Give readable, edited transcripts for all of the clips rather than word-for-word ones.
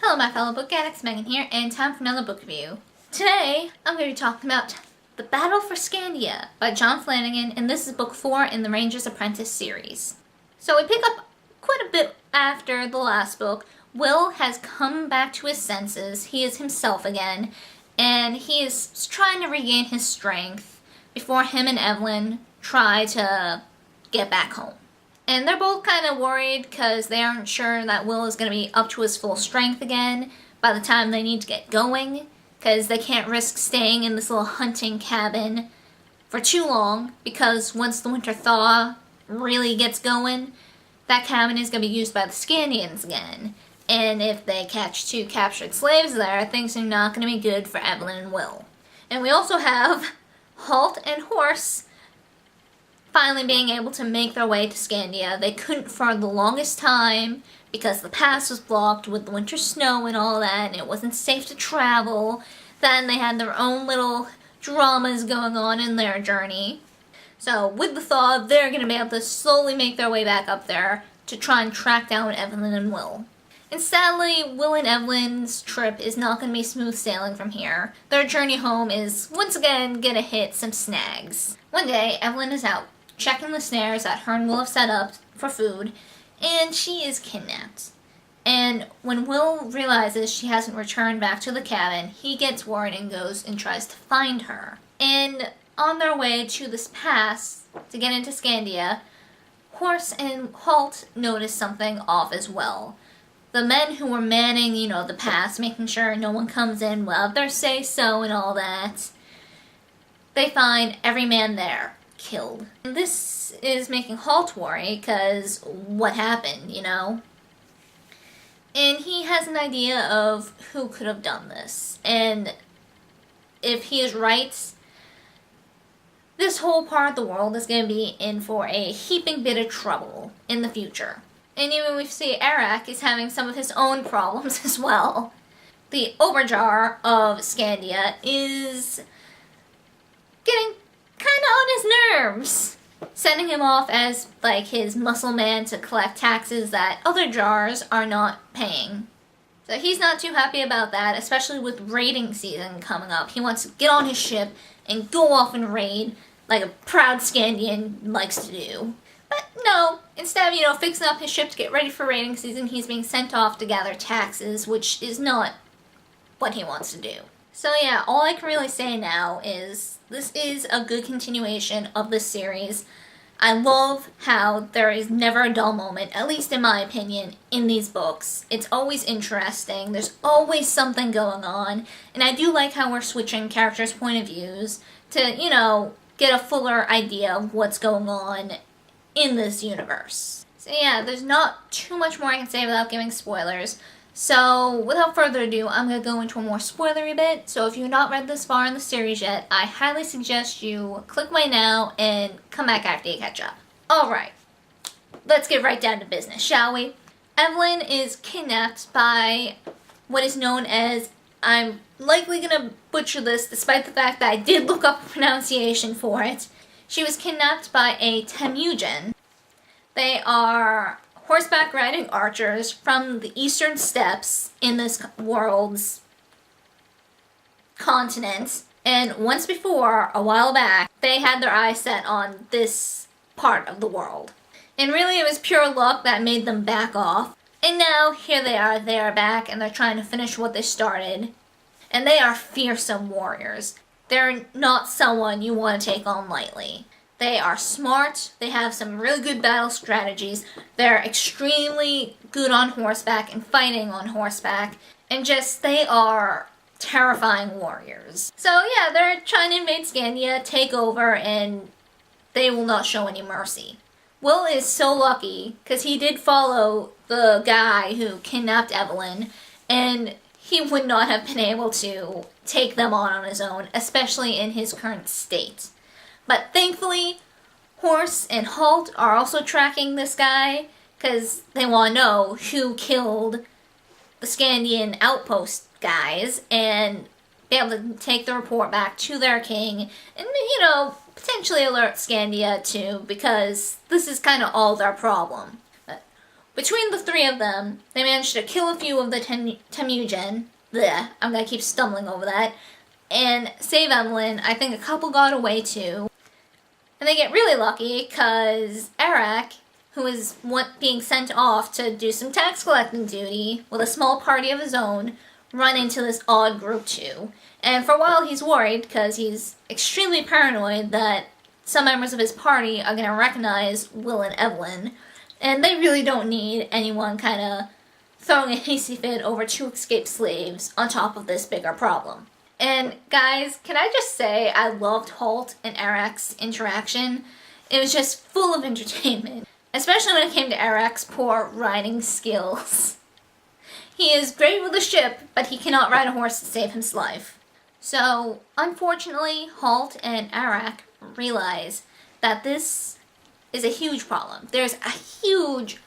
Hello my fellow book addicts, Megan here, and time for another book review. Today, I'm going to be talking about The Battle for Skandia by John Flanagan, and this is book 4 in the Ranger's Apprentice series. So we pick up quite a bit after the last book. Will has come back to his senses, he is himself again, and he is trying to regain his strength before him and Evelyn try to get back home. And they're both kind of worried because they aren't sure that Will is going to be up to his full strength again by the time they need to get going, because they can't risk staying in this little hunting cabin for too long, because once the winter thaw really gets going, that cabin is going to be used by the Skandians again. And if they catch 2 captured slaves there, things are not going to be good for Evelyn and Will. And we also have Halt and Horse finally being able to make their way to Skandia. They couldn't for the longest time because the pass was blocked with the winter snow and all that, and it wasn't safe to travel. Then they had their own little dramas going on in their journey. So with the thaw, they're going to be able to slowly make their way back up there to try and track down Evelyn and Will. And sadly, Will and Evelyn's trip is not going to be smooth sailing from here. Their journey home is once again going to hit some snags. One day, Evelyn is out checking the snares that her and Will have set up for food, and she is kidnapped. And when Will realizes she hasn't returned back to the cabin, he gets worried and goes and tries to find her. And on their way to this pass to get into Skandia, Horse and Halt notice something off as well. The men who were manning, the pass, making sure no one comes in without their say-so and all that, they find every man there killed. And this is making Halt worry, because what happened, And he has an idea of who could have done this. And if he is right, this whole part of the world is going to be in for a heaping bit of trouble in the future. And even we see Eric is having some of his own problems as well. The Overjar of Skandia is getting kind of on his nerves, sending him off as like his muscle man to collect taxes that other jars are not paying. So he's not too happy about that, especially with raiding season coming up. He wants to get on his ship and go off and raid like a proud Skandian likes to do. But no, instead of fixing up his ship to get ready for raiding season, he's being sent off to gather taxes, which is not what he wants to do. So yeah, all I can really say now is this is a good continuation of this series. I love how there is never a dull moment, at least in my opinion, in these books. It's always interesting, there's always something going on, and I do like how we're switching characters' point of views to, get a fuller idea of what's going on in this universe. So yeah, there's not too much more I can say without giving spoilers. So, without further ado, I'm going to go into a more spoilery bit. So if you've not read this far in the series yet, I highly suggest you click away now and come back after you catch up. Alright, let's get right down to business, shall we? Evelyn is kidnapped by what is known as, I'm likely going to butcher this despite the fact that I did look up a pronunciation for it. She was kidnapped by a Temujin. They are horseback riding archers from the eastern steppes in this world's continent. And once before, a while back, they had their eyes set on this part of the world. And really it was pure luck that made them back off. And now, here they are back, and they're trying to finish what they started. And they are fearsome warriors. They're not someone you want to take on lightly. They are smart, they have some really good battle strategies, they're extremely good on horseback and fighting on horseback, and they are terrifying warriors. So yeah, they're trying to invade Skandia, take over, and they will not show any mercy. Will is so lucky, because he did follow the guy who kidnapped Evelyn, and he would not have been able to take them on his own, especially in his current state. But thankfully, Horse and Halt are also tracking this guy, because they want to know who killed the Skandian outpost guys, and be able to take the report back to their king, and, potentially alert Skandia too, because this is kind of all their problem. But Between the three of them, they managed to kill a few of the Temujin. Blech, I'm gonna keep stumbling over that. And save Evelyn. I think a couple got away too. And they get really lucky because Eric, who is being sent off to do some tax collecting duty with a small party of his own, run into this odd group too. And for a while he's worried because he's extremely paranoid that some members of his party are going to recognize Will and Evelyn. And they really don't need anyone kind of throwing a hasty fit over two escaped slaves on top of this bigger problem. And guys, can I just say I loved Holt and Eric's interaction. It was just full of entertainment, especially when it came to Eric's poor riding skills. He is great with a ship, but he cannot ride a horse to save his life. So, unfortunately, Holt and Eric realize that this is a huge problem. There's a huge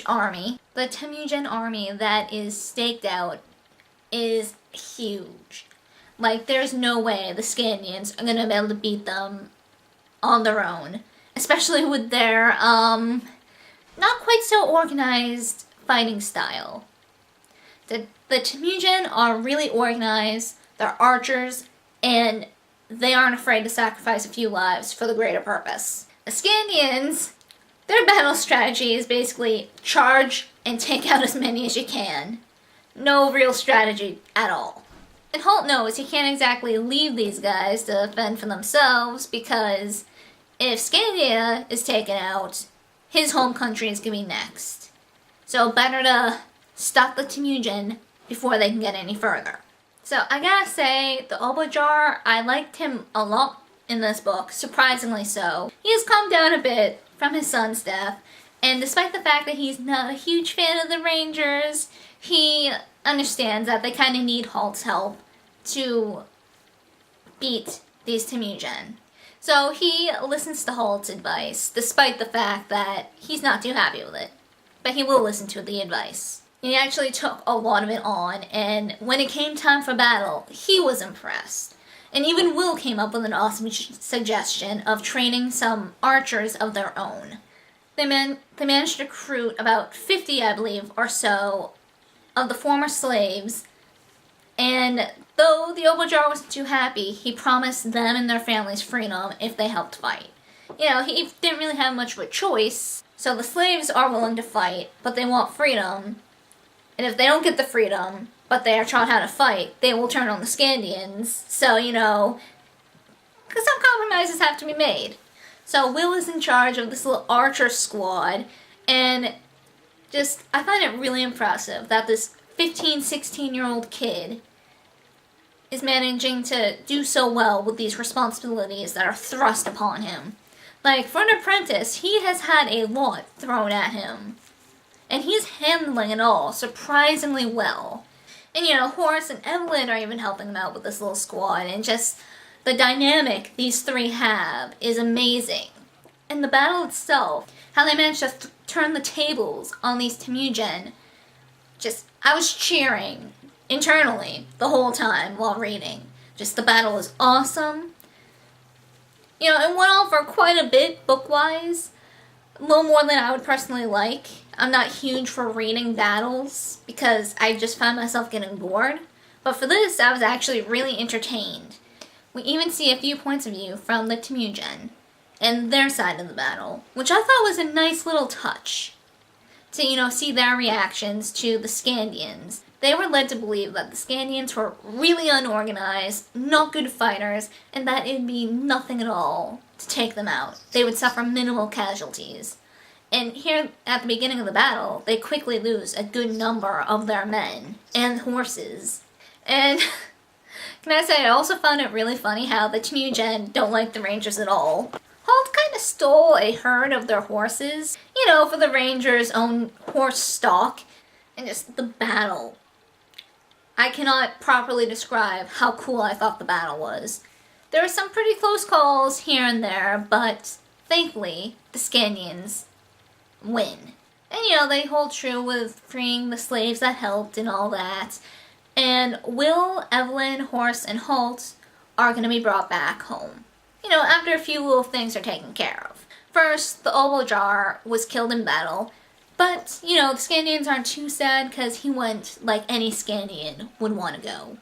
army. The Temujin army that is staked out is huge. Like, there's no way the Skandians are gonna be able to beat them on their own. Especially with their, not quite so organized fighting style. The Temujin are really organized, they're archers, and they aren't afraid to sacrifice a few lives for the greater purpose. The Skandians, their battle strategy is basically charge and take out as many as you can. No real strategy at all. And Holt knows he can't exactly leave these guys to fend for themselves because if Skandia is taken out, his home country is going to be next. So better to stop the Temujin before they can get any further. So I gotta say, the Obojar, I liked him a lot in this book, surprisingly so. He has calmed down a bit from his son's death, and despite the fact that he's not a huge fan of the Rangers, he understands that they kind of need Holt's help to beat these Temujin. So he listens to Holt's advice, despite the fact that he's not too happy with it. But he will listen to the advice. He actually took a lot of it on, and when it came time for battle, he was impressed. And even Will came up with an awesome suggestion of training some archers of their own. They managed to recruit about 50, I believe, or so, of the former slaves, and though the Obojar wasn't too happy, he promised them and their families freedom if they helped fight. You know, he didn't really have much of a choice, so the slaves are willing to fight, but they want freedom. And if they don't get the freedom, but they are taught how to fight, they will turn on the Skandians. So, you know, because some compromises have to be made. So Will is in charge of this little archer squad, and just, I find it really impressive that this 15, 16-year-old kid is managing to do so well with these responsibilities that are thrust upon him. Like, for an apprentice, he has had a lot thrown at him. And he's handling it all surprisingly well. And you know, Horace and Evelyn are even helping him out with this little squad, and just the dynamic these three have is amazing. And the battle itself, how they managed to turn the tables on these Temujin, just, I was cheering internally the whole time while reading. Just the battle is awesome. You know, it went on for quite a bit book-wise. A little more than I would personally like. I'm not huge for reading battles because I just find myself getting bored. But for this, I was actually really entertained. We even see a few points of view from the Temujin and their side of the battle, which I thought was a nice little touch. To, you know, see their reactions to the Skandians. They were led to believe that the Skandians were really unorganized, not good fighters, and that it'd be nothing at all to take them out. They would suffer minimal casualties. And here, at the beginning of the battle, they quickly lose a good number of their men and horses. And can I say, I also found it really funny how the Temujin don't like the Rangers at all. Holt kind of stole a herd of their horses, you know, for the Rangers' own horse stock. And just the battle. I cannot properly describe how cool I thought the battle was. There were some pretty close calls here and there, but thankfully, the Skandians win. And you know, they hold true with freeing the slaves that helped and all that. And Will, Evelyn, Horace, and Holt are going to be brought back home. You know, after a few little things are taken care of. First, the Obojar was killed in battle, But, you know, the Skandians aren't too sad because he went like any Skandian would want to go.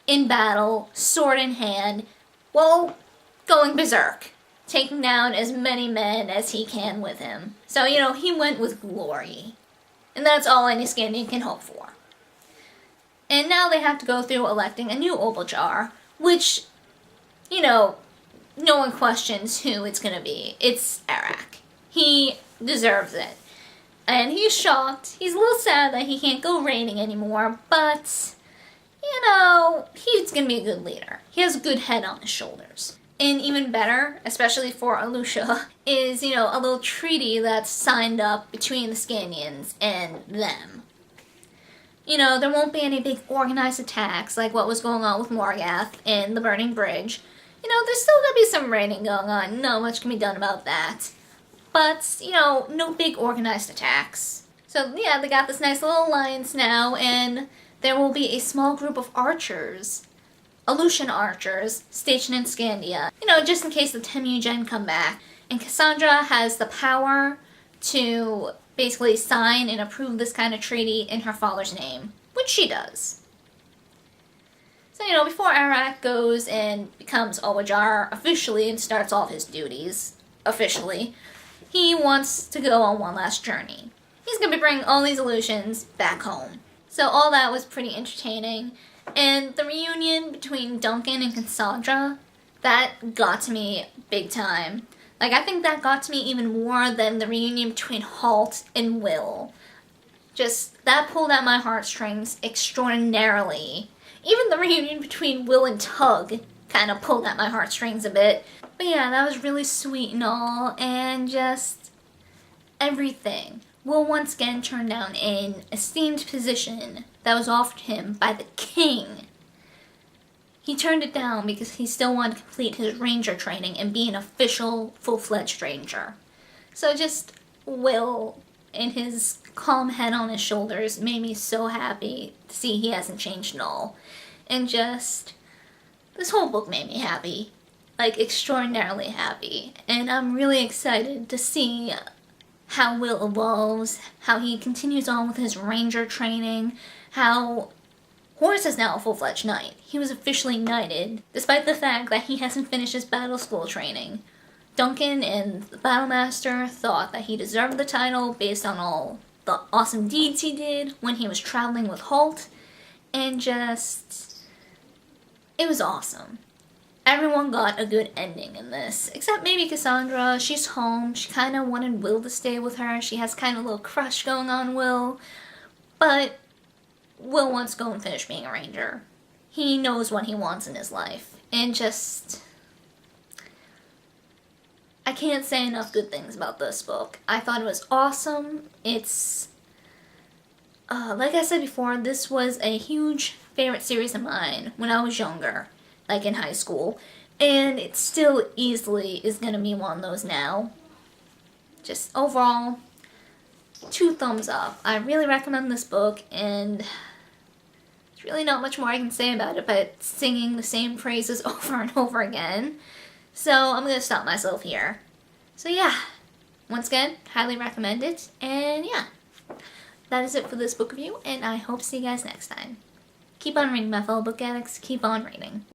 In battle, sword in hand, well, going berserk. Taking down as many men as he can with him. So, you know, he went with glory. And that's all any Skandian can hope for. And now they have to go through electing a new Obojar, which, you know, no one questions who it's gonna be. It's Arak. He deserves it. And he's shocked. He's a little sad that he can't go reigning anymore, but, you know, he's gonna be a good leader. He has a good head on his shoulders. And even better, especially for Alusha, is, you know, a little treaty that's signed up between the Skandians and them. You know, there won't be any big organized attacks like what was going on with Morgath and the Burning Bridge. You know, there's still gonna be some raiding going on. Not much can be done about that. But, you know, no big organized attacks. So, yeah, they got this nice little alliance now, and there will be a small group of archers, Aleutian archers, stationed in Skandia. You know, just in case the Temujin come back. And Cassandra has the power to basically sign and approve this kind of treaty in her father's name, which she does. So, you know, before Arak goes and becomes Obojar officially and starts all of his duties, officially, he wants to go on one last journey. He's going to be bringing all these Aleutians back home. So all that was pretty entertaining. And the reunion between Duncan and Cassandra, that got to me big time. Like, I think that got to me even more than the reunion between Halt and Will. Just, that pulled at my heartstrings extraordinarily. Even the reunion between Will and Tug kind of pulled at my heartstrings a bit. But yeah, that was really sweet and all, and just everything. Will once again turned down an esteemed position that was offered him by the king. He turned it down because he still wanted to complete his ranger training and be an official, full-fledged ranger. So just Will and his calm head on his shoulders made me so happy to see he hasn't changed at all. And just, this whole book made me happy. Like, extraordinarily happy. And I'm really excited to see how Will evolves, how he continues on with his ranger training, how Horace is now a full-fledged knight. He was officially knighted, despite the fact that he hasn't finished his battle school training. Duncan and the Battlemaster thought that he deserved the title based on all the awesome deeds he did when he was traveling with Halt, and just, it was awesome. Everyone got a good ending in this, except maybe Cassandra. She's home. She kind of wanted Will to stay with her. She has kind of a little crush going on Will, but Will wants to go and finish being a ranger. He knows what he wants in his life, and just, I can't say enough good things about this book. I thought it was awesome. It's, like I said before, this was a huge favorite series of mine when I was younger, like in high school, and it still easily is going to be one of those now. Just overall, 2 thumbs up. I really recommend this book, and there's really not much more I can say about it but singing the same phrases over and over again. So I'm going to stop myself here. So yeah, once again, highly recommend it, and yeah, that is it for this book review, and I hope to see you guys next time. Keep on reading, my fellow book addicts. Keep on reading.